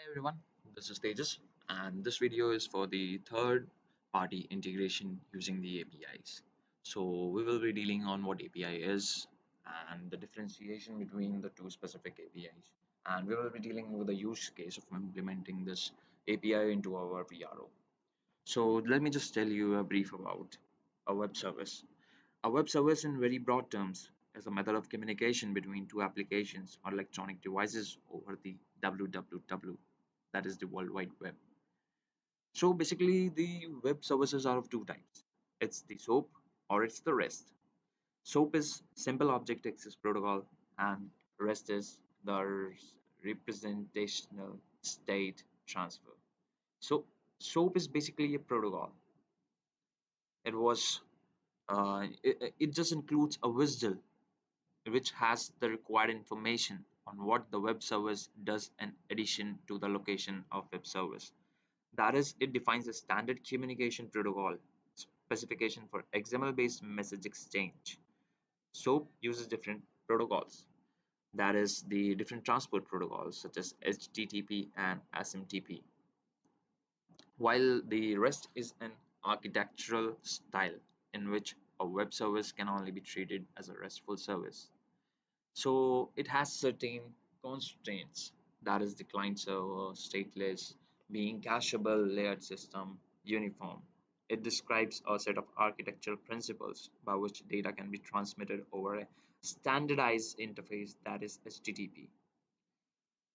everyone, this is Tejas, and this video is for the third party integration using the APIs. So, we will be dealing on what API is and the differentiation between the two specific APIs, and we will be dealing with the use case of implementing this API into our VRO. So, let me just tell you a brief about a web service. A web service, in very broad terms, is a method of communication between two applications or electronic devices over the www, that is the World Wide Web. So basically, the web services are of two types. It's the SOAP or it's the REST. SOAP is Simple Object Access Protocol, and REST is the Representational State Transfer. So SOAP is basically a protocol. It just includes a WSDL which has the required information on what the web service does in addition to the location of web service. That is, it defines a standard communication protocol specification for XML-based message exchange. SOAP uses different protocols. That is, the different transport protocols such as HTTP and SMTP. While the REST is an architectural style in which a web service can only be treated as a RESTful service. So it has certain constraints, that is the client server, stateless, being cacheable, layered system, uniform. It describes a set of architectural principles by which data can be transmitted over a standardized interface, that is HTTP.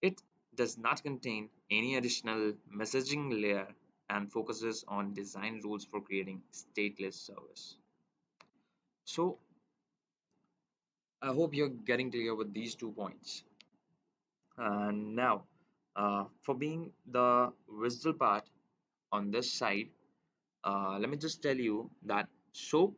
It does not contain any additional messaging layer and focuses on design rules for creating stateless service. So I hope you're getting clear with these 2 points. And now, for being the visual part on this side, let me just tell you that SOAP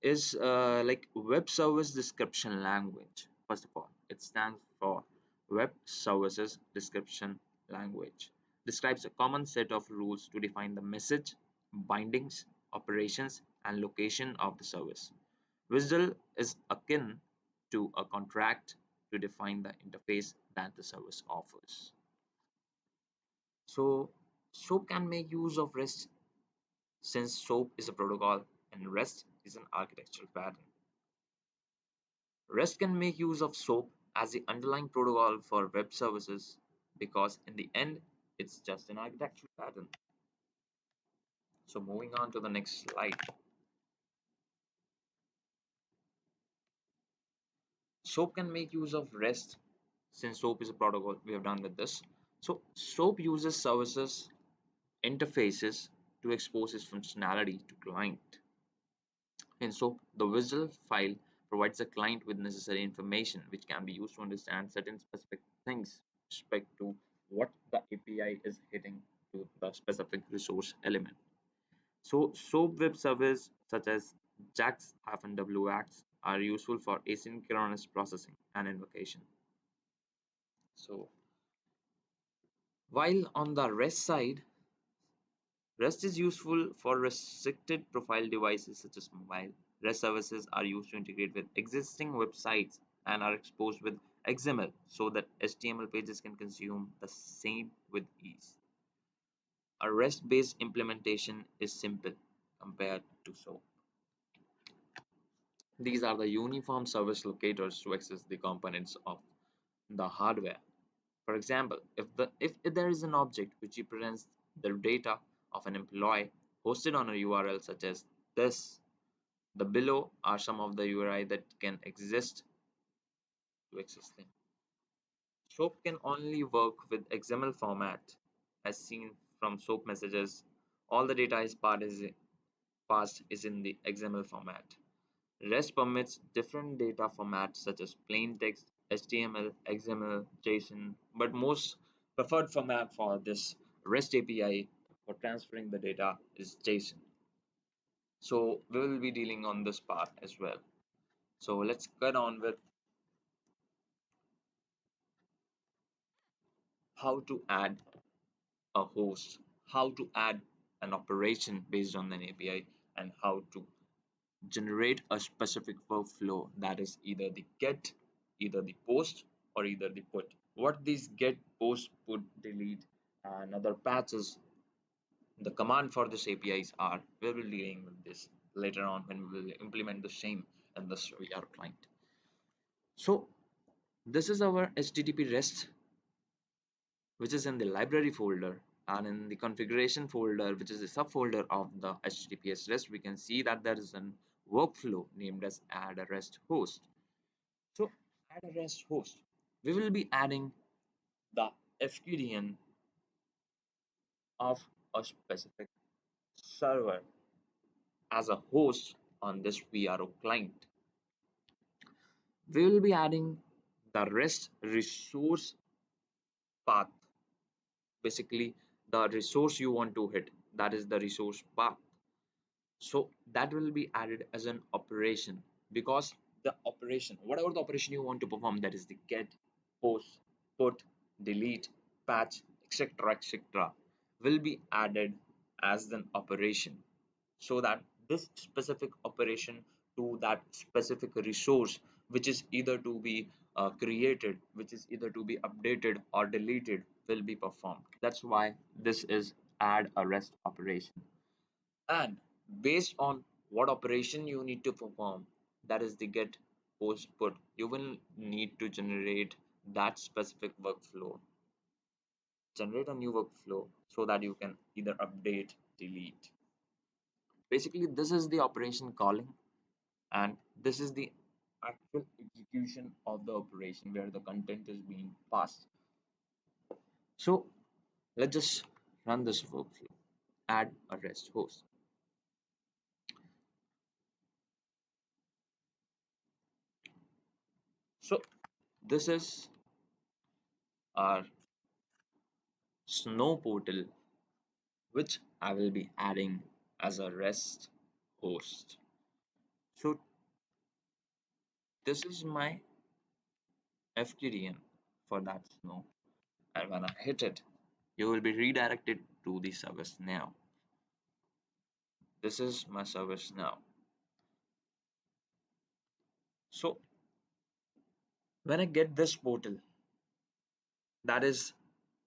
is like Web Service Description Language. First of all, it stands for Web Services Description Language. Describes a common set of rules to define the message, bindings, operations, and location of the service. WSDL is akin to a contract to define the interface that the service offers. So, SOAP can make use of REST since SOAP is a protocol and REST is an architectural pattern. REST can make use of SOAP as the underlying protocol for web services because in the end, it's just an architectural pattern. So moving on to the next slide. SOAP can make use of REST since SOAP is a protocol. We have done with this. So SOAP uses services interfaces to expose its functionality to client. In SOAP, the visual file provides the client with necessary information which can be used to understand certain specific things with respect to what the API is hitting to the specific resource element. So SOAP web services such as JAX-WAX are useful for asynchronous processing and invocation. So while on the REST side, REST is useful for restricted profile devices such as mobile. REST services are used to integrate with existing websites and are exposed with XML so that HTML pages can consume the same with ease. A REST-based implementation is simple compared to SOAP. These are the uniform service locators to access the components of the hardware. For example, if there is an object which represents the data of an employee hosted on a URL such as this, the below are some of the URI that can exist to access them. SOAP can only work with XML format as seen from SOAP messages. All the data is passed is in the XML format. REST permits different data formats such as plain text, HTML, XML, JSON, but most preferred format for this REST API for transferring the data is JSON. So we will be dealing on this part as well. So let's get on with how to add a host, how to add an operation based on an API, and how to generate a specific workflow, that is either the get, either the post, or either the put. What these get, post, put, delete, and other patches. The command for this APIs are, we will be dealing with this later on when we will implement the same in this VR client. So this is our HTTP REST, which is in the library folder, and in the configuration folder, which is the subfolder of the HTTPS REST, we can see that there is a workflow named as add a REST host. So add a REST host, we will be adding the FQDN of a specific server as a host on this VRO client. We will be adding the REST resource path, basically the resource you want to hit, that is the resource path. So that will be added as an operation, because the operation, whatever the operation you want to perform, that is the get, post, put, delete, patch, etc., etc., will be added as an operation, so that this specific operation to that specific resource, which is either to be created, which is either to be updated or deleted, will be performed. That's why this is add a REST operation. And based on what operation you need to perform, that is the get, post, put, you will need to generate that specific workflow, generate a new workflow, so that you can either update, delete. Basically this is the operation calling, and this is the actual execution of the operation where the content is being passed. So let's just run this workflow, add a REST host. So this is our Snow portal, which I will be adding as a REST host. So this is my FQDN for that Snow, and when I hit it, you will be redirected to the service now. This is my service now. So when I get this portal, that is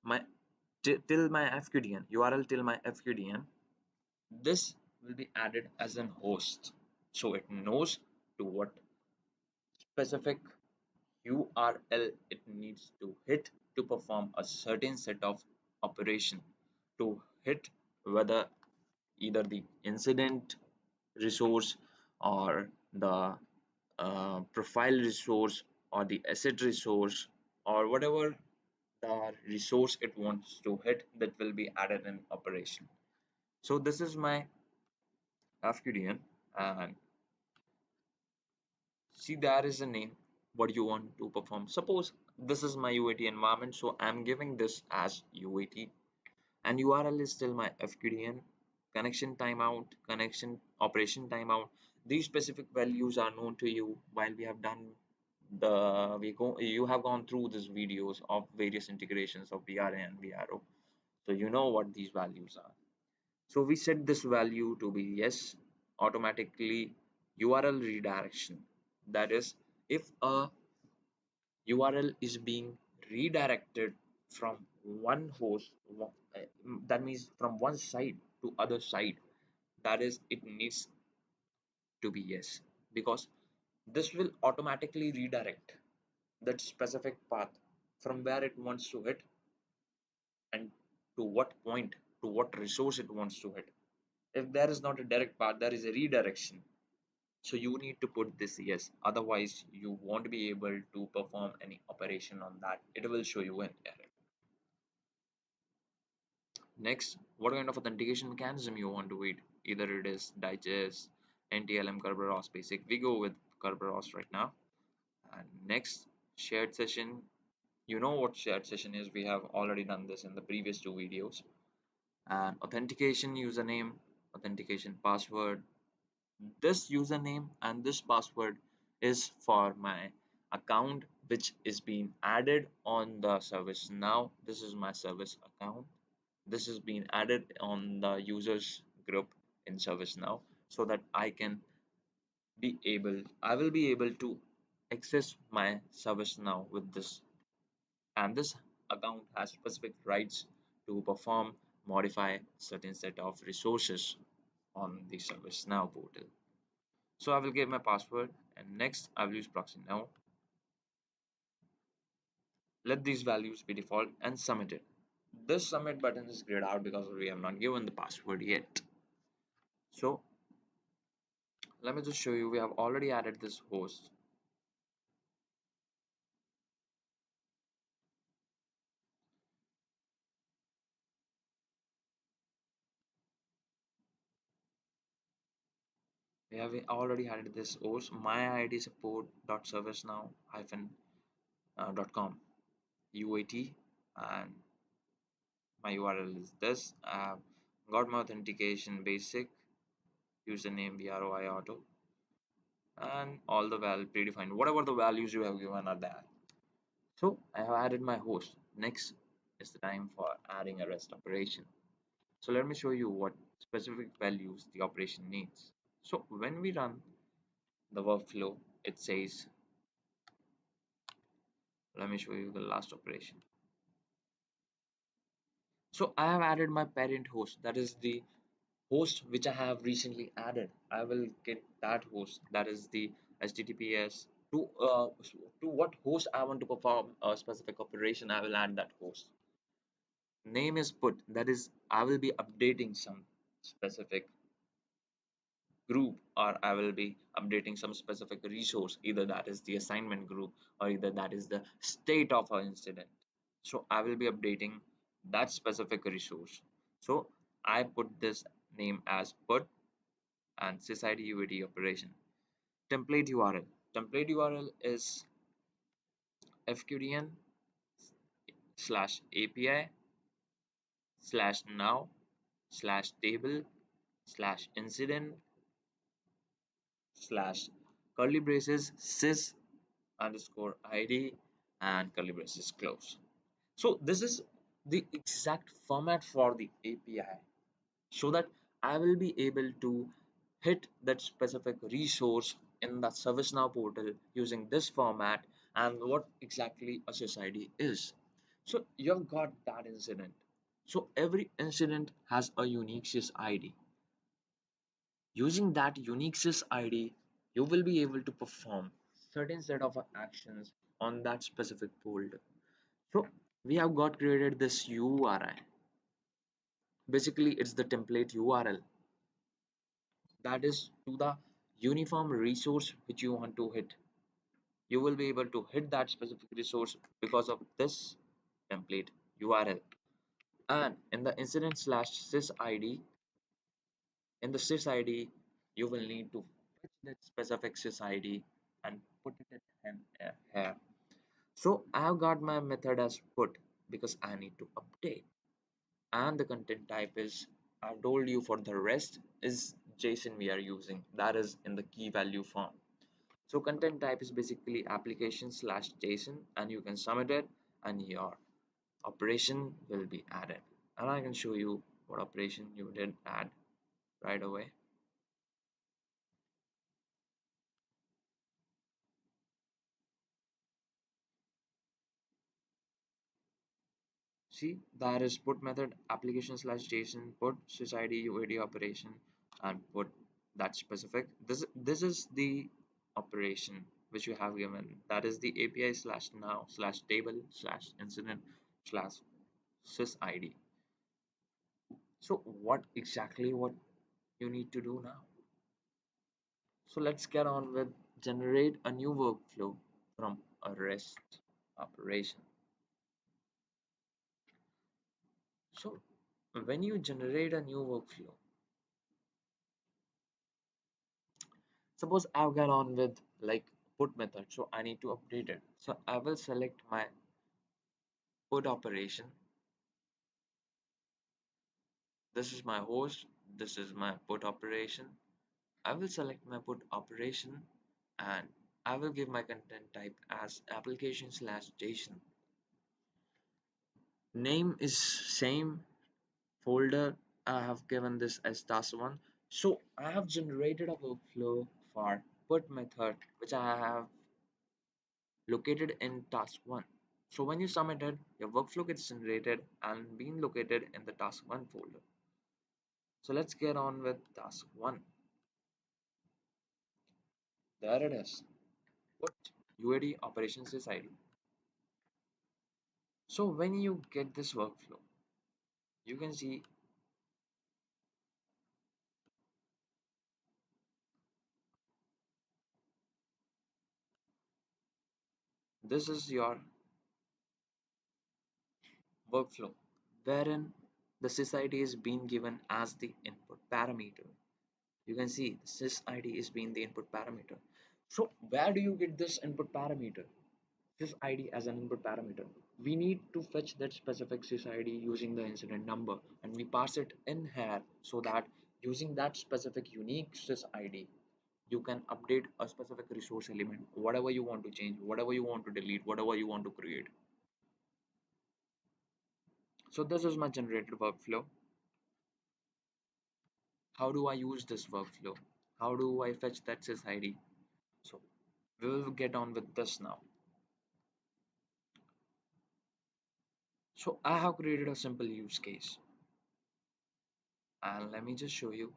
my till my FQDN URL, till my FQDN, this will be added as an host, so it knows to what specific URL it needs to hit to perform a certain set of operation, to hit whether either the incident resource or the profile resource or the asset resource, or whatever the resource it wants to hit, that will be added in operation. So this is my FQDN, and see, there is a name what you want to perform. Suppose this is my UAT environment, so I'm giving this as UAT, and URL is still my FQDN. Connection timeout, connection operation timeout. These specific values are known to you while we have done you have gone through these videos of various integrations of VRA and VRO. So you know what these values are. So we set this value to be yes, automatically URL redirection. That is, if a URL is being redirected from one host, that means from one side to other side, that is, it needs to be yes, because this will automatically redirect that specific path from where it wants to hit, and to what point, to what resource it wants to hit. If there is not a direct path, there is a redirection. So you need to put this yes, otherwise you won't be able to perform any operation on that. It will show you an error. Next, what kind of authentication mechanism you want to read? Either it is digest, NTLM, Kerberos, basic. We go with Kerberos right now. And next, shared session. You know what shared session is. We have already done this in the previous two videos. And authentication username, authentication password. This username and this password is for my account which is being added on the service now. This is my service account. This has been added on the users group in ServiceNow, so that I will be able to access my ServiceNow with this. And this account has specific rights to perform, modify certain set of resources on the ServiceNow portal. So I will give my password and next I will use proxy now. Let these values be default and submit it. This submit button is grayed out because we have not given the password yet. So let me just show you, we have already added this host. We have already added this host, my ID support.servicenow .com UAT, and my URL is this. I have got my authentication basic, username VRO auto, and all the value predefined. Whatever the values you have given are there. So I have added my host. Next is the time for adding a REST operation. So let me show you what specific values the operation needs. So when we run the workflow, it says, let me show you the last operation. So I have added my parent host, that is the host which I have recently added. I will get that host, that is the HTTPS to what host I want to perform a specific operation. I will add that host. Name is put, that is I will be updating some specific group, or I will be updating some specific resource, either that is the assignment group or either that is the state of our incident. So I will be updating that specific resource. So I put this name as put and sysid UAT operation. Template URL. Template URL is fqdn slash API slash now slash table slash incident slash curly braces sys underscore id and curly braces close. So this is the exact format for the API, so that I will be able to hit that specific resource in the ServiceNow portal using this format and what exactly a SysID is. So you've got that incident. So every incident has a unique SysID. Using that unique SysID, you will be able to perform certain set of actions on that specific folder. So we have got created this URI. Basically, it's the template URL that is to the uniform resource which you want to hit. You will be able to hit that specific resource because of this template URL. And in the incident slash sysID, in the sysID, you will need to fetch that specific sysID and put it in here. So I have got my method as put because I need to update. And the content type is, I told you for the rest is JSON we are using, that is in the key value form. So content type is basically application slash JSON, and you can submit it and your operation will be added. And I can show you what operation you did add right away. See, that is put method application slash JSON put sysID UID operation and put that specific. This is the operation which you have given. That is the API slash now slash table slash incident slash sysID. So what you need to do now? So let's get on with generate a new workflow from a REST operation. So when you generate a new workflow, suppose I've got on with like put method, so I need to update it. So I will select my put operation. This is my host. This is my put operation. I will select my put operation and I will give my content type as application slash JSON. Name is same, folder I have given this as task1. So I have generated a workflow for put method which I have located in task1. So when you submit it, your workflow gets generated and being located in the task 1 folder. So let's get on with task 1. There it is. Put UAD operations sys ID. So when you get this workflow, you can see this is your workflow wherein the sys ID is being given as the input parameter. You can see the sys ID is being the input parameter. So where do you get this input parameter? Sys ID as an input parameter. We need to fetch that specific sys ID using the incident number and we pass it in here so that using that specific unique sys ID you can update a specific resource element, whatever you want to change, whatever you want to delete, whatever you want to create. So this is my generated workflow. How do I use this workflow? How do I fetch that sys ID? So we will get on with this now. So I have created a simple use case and let me just show you.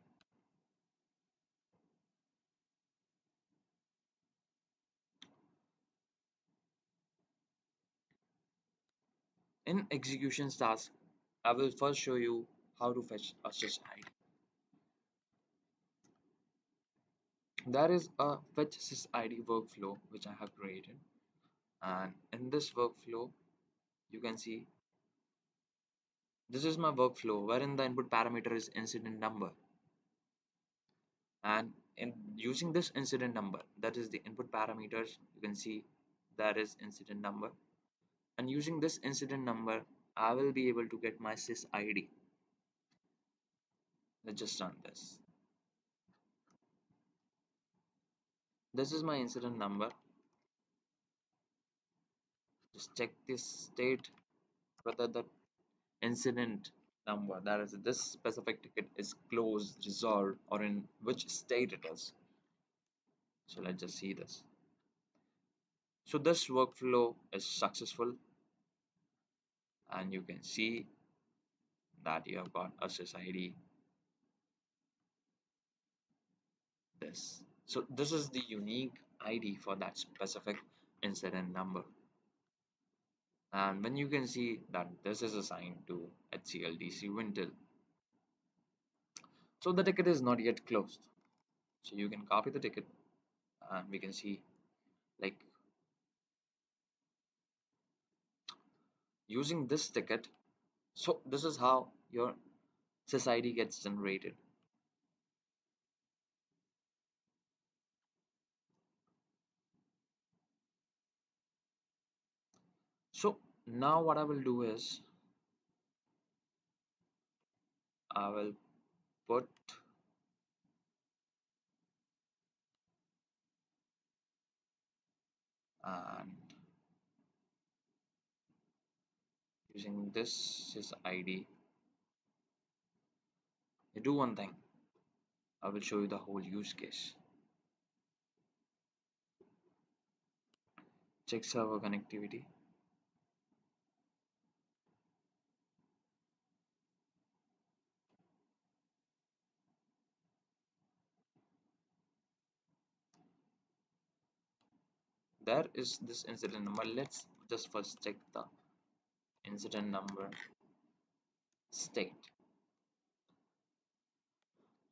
In execution task, I will first show you how to fetch a sys ID. There is a fetch sys ID workflow which I have created, and in this workflow, you can see this is my workflow wherein the input parameter is incident number, and in using this incident number, that is the input parameters, you can see there is incident number, and using this incident number, I will be able to get my sys ID. Let's just run this. This is my incident number. Just check this state whether the incident number, that is this specific ticket, is closed, resolved, or in which state it is. So let's just see this. So this workflow is successful and you can see that you have got assess ID this. So this is the unique ID for that specific incident number. And when you can see that this is assigned to HCLDC Wintel. So the ticket is not yet closed. So you can copy the ticket and we can see like using this ticket. So this is how your sys ID gets generated. So now what I will do is I will put and using this sys ID, you do one thing. I will show you the whole use case. Check server connectivity. There is this incident number. Let's just first check the incident number state.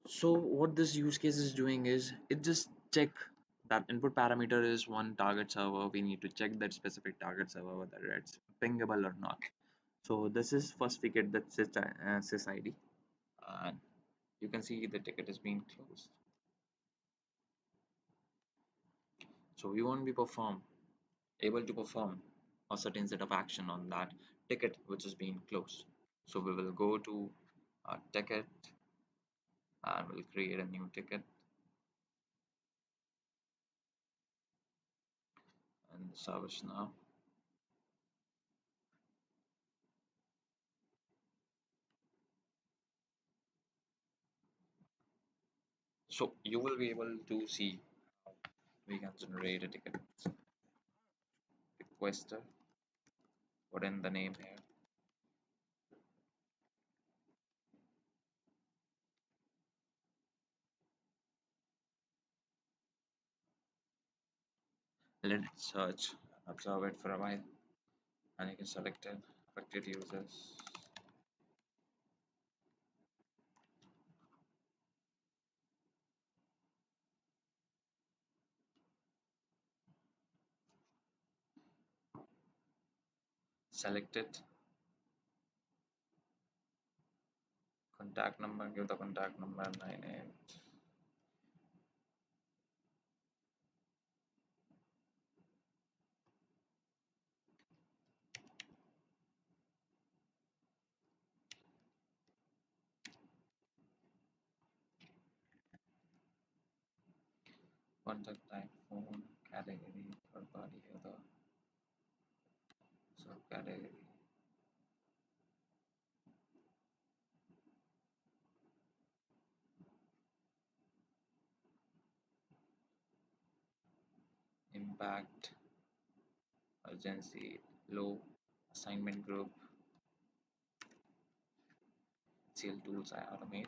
So what this use case is doing is it just check that input parameter is one target server. We need to check that specific target server whether it's pingable or not. So this is first we get that sys ID and you can see the ticket is being closed. So we won't be able to perform a certain set of action on that ticket which is being closed. So we will go to our ticket and we'll create a new ticket and service now. So you will be able to see how we can generate a ticket requester. put in the name here. Let it search, observe it for a while, and you can select it, affected users, select it, contact number, give the contact number 98, contact type, phone, category, third party, other, subcategory, impact, urgency, low, assignment group, SEL tools I automate,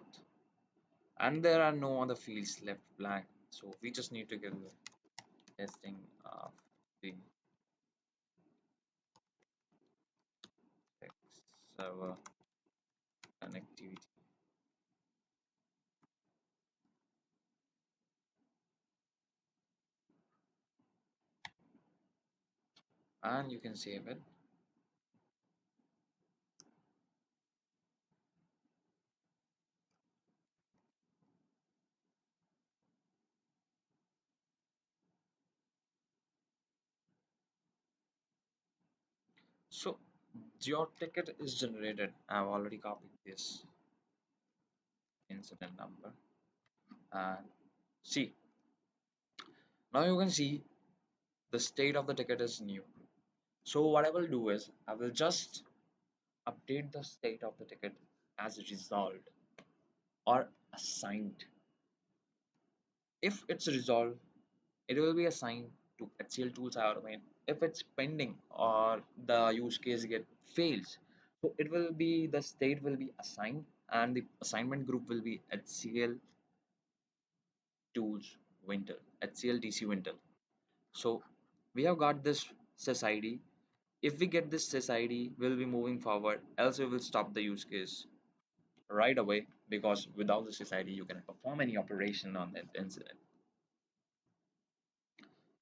and there are no other fields left blank. So we just need to give the testing of the server connectivity, and you can save it. So your ticket is generated. I've already copied this incident number, and see, now you can see the state of the ticket is new. So what I will do is I will just update the state of the ticket as resolved or assigned. If it's resolved, it will be assigned to HCL tools I automate. If it's pending or the use case get fails, so it will be the state will be assigned and the assignment group will be HCL tools winter, HCL DC winter. So we have got this sys. If we get this sys, we'll be moving forward, else we will stop the use case right away because without the sys you cannot perform any operation on that incident.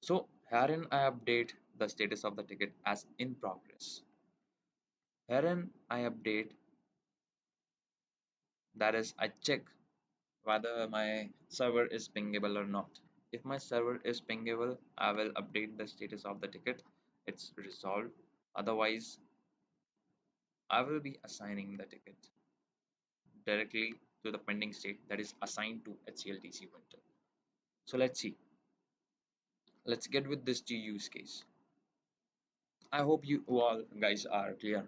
So herein I update the status of the ticket as in progress. Herein I update, that is I check whether my server is pingable or not. If my server is pingable, I will update the status of the ticket. It's resolved. Otherwise, I will be assigning the ticket directly to the pending state that is assigned to HCLTC winter. So let's see. Let's get with this G use case. I hope you all guys are clear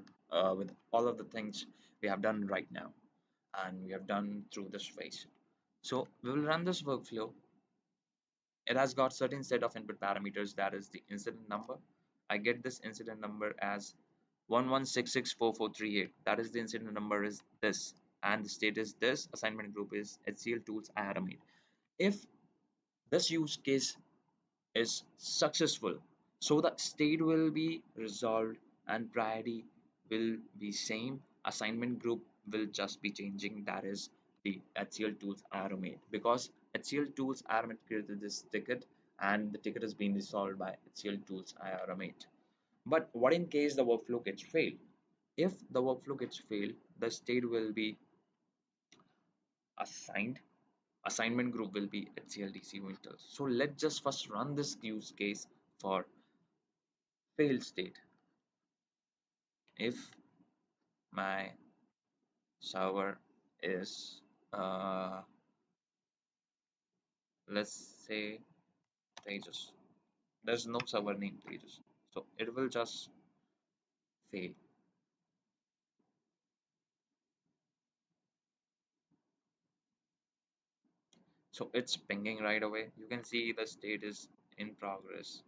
with all of the things we have done right now and we have done through this phase. So we will run this workflow. It has got certain set of input parameters, that is the incident number. I get this incident number as 11664438. That is the incident number is this and the state is this. Assignment group is HCL tools I had made. If this use case is successful, so the state will be resolved and priority will be same. Assignment group will just be changing, that is the HCL tools automate, because HCL tools automate created this ticket and the ticket is being resolved by HCL tools automate. But what in case the workflow gets failed? If the workflow gets failed, the state will be assigned. Assignment group will be HCLDC winter. So let's just first run this use case for failed state. If my server is let's say pages, there's no server name pages, so it will just fail. So it's pinging right away. You can see the state is in progress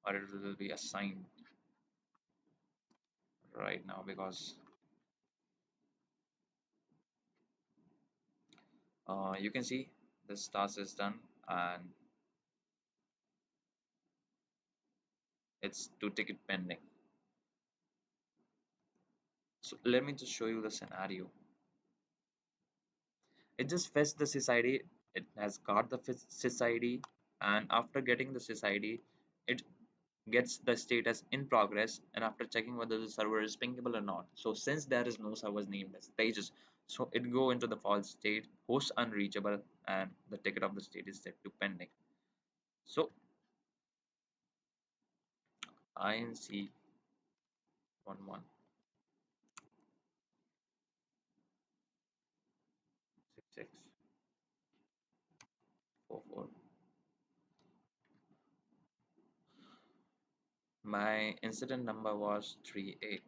or it will be assigned right now, because you can see this task is done and it's to ticket pending. So let me just show you the scenario. It just fetched the sys ID. It has got the sys ID, and after getting the sys ID, it gets the status in progress, and after checking whether the server is pingable or not. So since there is no servers named as stages, so it go into the false state, host unreachable, and the ticket of the state is set to pending. So INC 116644. My incident number was 38.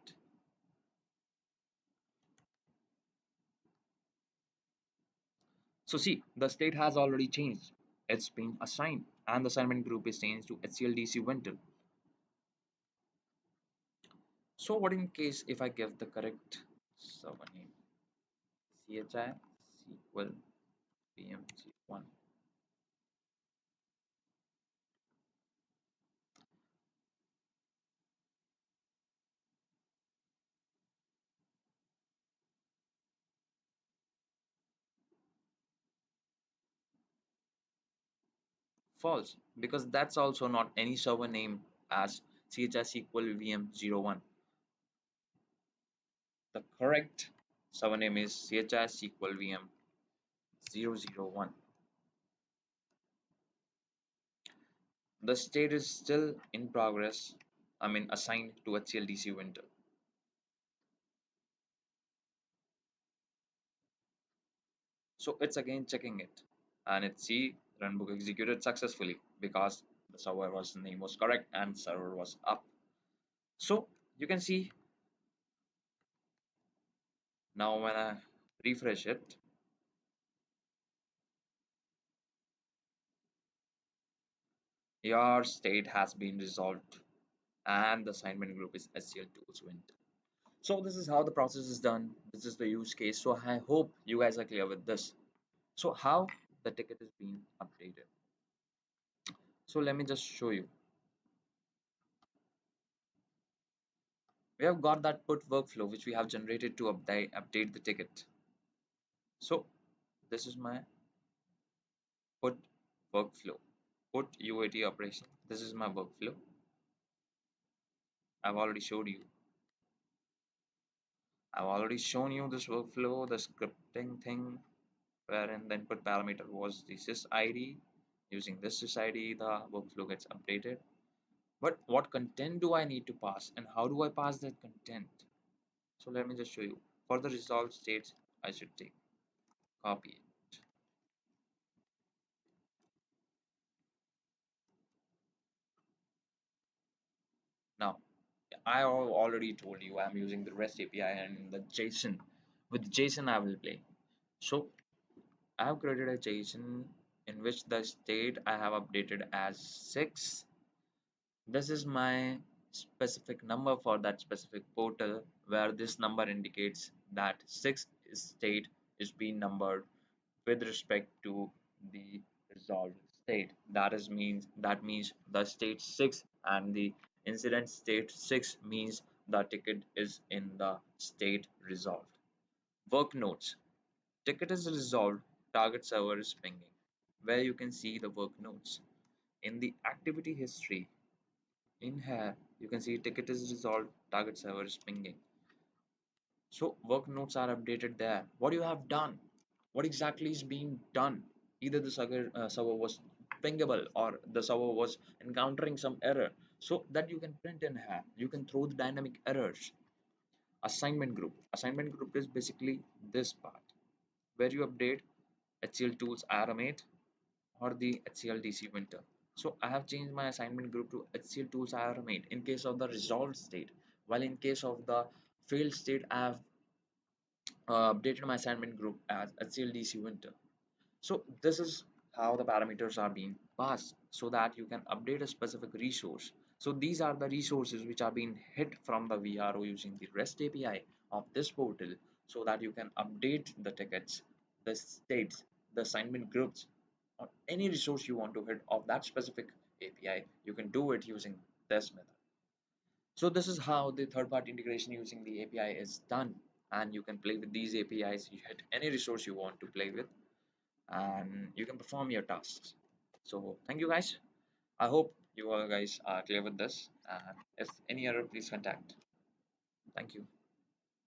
So see, the state has already changed. It's been assigned, and the assignment group is changed to HCLDC Winter. So what in case if I give the correct server name? CHI SQL VM01. False, because that's also not any server name as CHI SQL VM01. The correct server name is CHI SQL VM001. The state is still in progress, I mean assigned to HCLDC Winter. So it's again checking it, and it see runbook executed successfully because the server was name was correct and server was up. So you can see now when I refresh it, your state has been resolved and the assignment group is SCL tools Winter. So this is how the process is done. This is the use case. So I hope you guys are clear with this. So how the ticket is being updated. So let me just show you. We have got that put workflow which we have generated to update the ticket. So this is my put workflow, put UAT operation. This is my workflow. I've already showed you. I've already shown you this workflow, the scripting thing, wherein the input parameter was the sys ID. Using this sys ID, the workflow gets updated. But what content do I need to pass, and how do I pass that content? So let me just show you. For the resolved states, I should take copy it. Now, I already told you I'm using the REST API and the JSON. With JSON, I will play. So I have created a JSON in which the state I have updated as 6. This is my specific number for that specific portal, where this number indicates that 6 state is being numbered with respect to the resolved state. That means the state 6 and the incident state 6 means the ticket is in the state resolved. Work notes. Ticket is resolved, target server is pinging. Where you can see the work notes. In the activity history, in here, you can see ticket is resolved, target server is pinging. So work notes are updated there. What you have done? What exactly is being done? Either the server was pingable or the server was encountering some error. So that you can print in here. You can throw the dynamic errors. Assignment group. Assignment group is basically this part where you update HCL tools IRM8 or the HCL DC Winter. So I have changed my assignment group to HCL tools IRM8 in case of the resolved state, while in case of the failed state I have updated my assignment group as HCL DC Winter. So this is how the parameters are being passed so that you can update a specific resource. So these are the resources which are being hit from the VRO using the REST API of this portal, so that you can update the tickets, the states, the assignment groups, or any resource you want to hit of that specific API. You can do it using this method. So this is how the third-party integration using the API is done, and you can play with these APIs. You hit any resource you want to play with, and you can perform your tasks. So thank you guys. I hope you all guys are clear with this. And if any error, please contact. Thank you.